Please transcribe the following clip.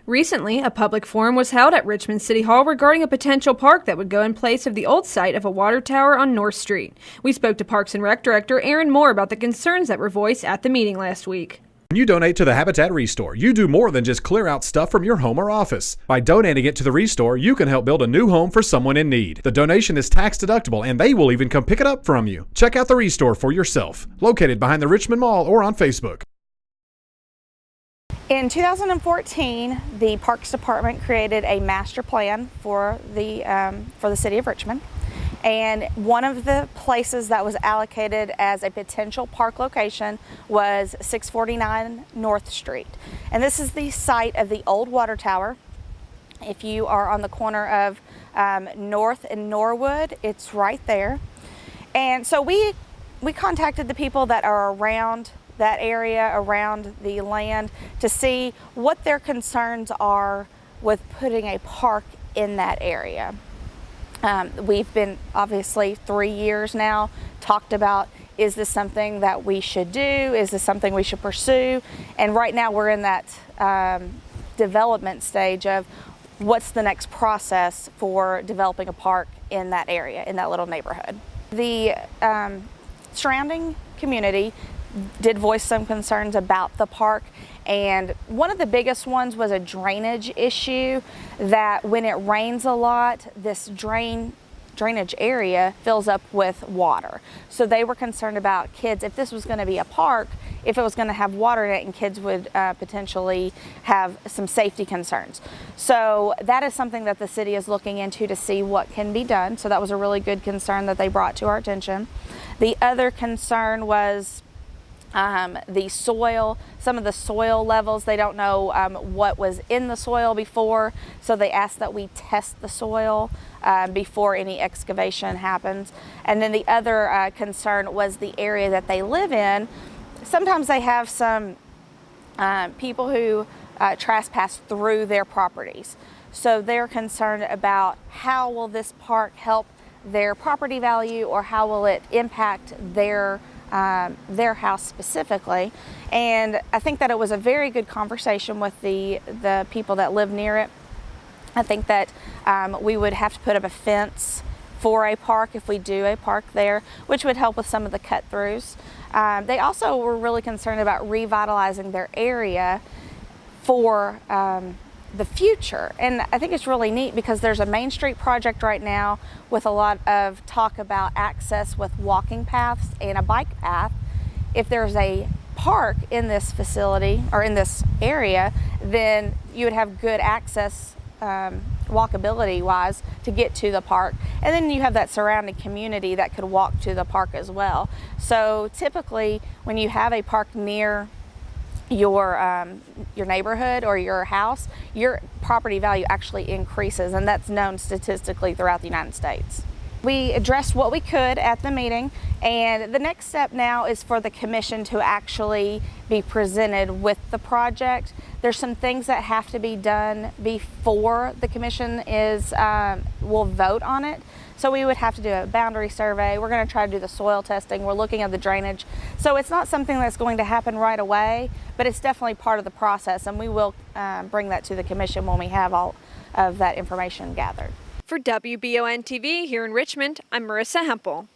Recently, a public forum was held at Richmond City Hall regarding a potential park that would go in place of the old site of a water tower on North Street. We spoke to Parks and Rec Director Aaron Moore about the concerns that were voiced at the meeting last week. When you donate to the Habitat Restore, you do more than just clear out stuff from your home or office. By donating it to the Restore, you can help build a new home for someone in need. The donation is tax deductible, and they will even come pick it up from you. Check out the Restore for yourself, located behind the Richmond Mall or on Facebook. In 2014, the Parks Department created a master plan for the city of Richmond. And one of the places that was allocated as a potential park location was 649 North Street. And this is the site of the old water tower. If you are on the corner of North and Norwood, it's right there. And so we contacted the people that are around that area, around the land, to see what their concerns are with putting a park in that area. We've been obviously 3 years now talked about, is this something that we should do? Is this something we should pursue? And right now we're in that development stage of what's the next process for developing a park in that area, in that little neighborhood. The surrounding community did voice some concerns about the park, and one of the biggest ones was a drainage issue, that when it rains a lot, this drainage area fills up with water. So they were concerned about kids, if this was going to be a park, if it was going to have water in it, and kids would potentially have some safety concerns. So that is something that the city is looking into to see what can be done. So that was a really good concern that they brought to our attention. The other concern was the soil, some of the soil levels. They don't know what was in the soil before, so they asked that we test the soil before any excavation happens. And then the other concern was the area that they live in. Sometimes they have some people who trespass through their properties. So they're concerned about how will this park help their property value, or how will it impact their house specifically. And I think that it was a very good conversation with the people that live near it. I think that we would have to put up a fence for a park if we do a park there, which would help with some of the cut-throughs. They also were really concerned about revitalizing their area for the future. And I think it's really neat because there's a Main Street project right now with a lot of talk about access with walking paths and a bike path. If there's a park in this facility or in this area, then you would have good access walkability wise to get to the park, and then you have that surrounding community that could walk to the park as well. So typically when you have a park near your neighborhood or your house, your property value actually increases, and that's known statistically throughout the United States. We addressed what we could at the meeting, and the next step now is for the commission to actually be presented with the project. There's some things that have to be done before the commission will vote on it. So we would have to do a boundary survey. We're going to try to do the soil testing. We're looking at the drainage. So it's not something that's going to happen right away, but it's definitely part of the process, and we will bring that to the commission when we have all of that information gathered. For WBON TV here in Richmond, I'm Marissa Hempel.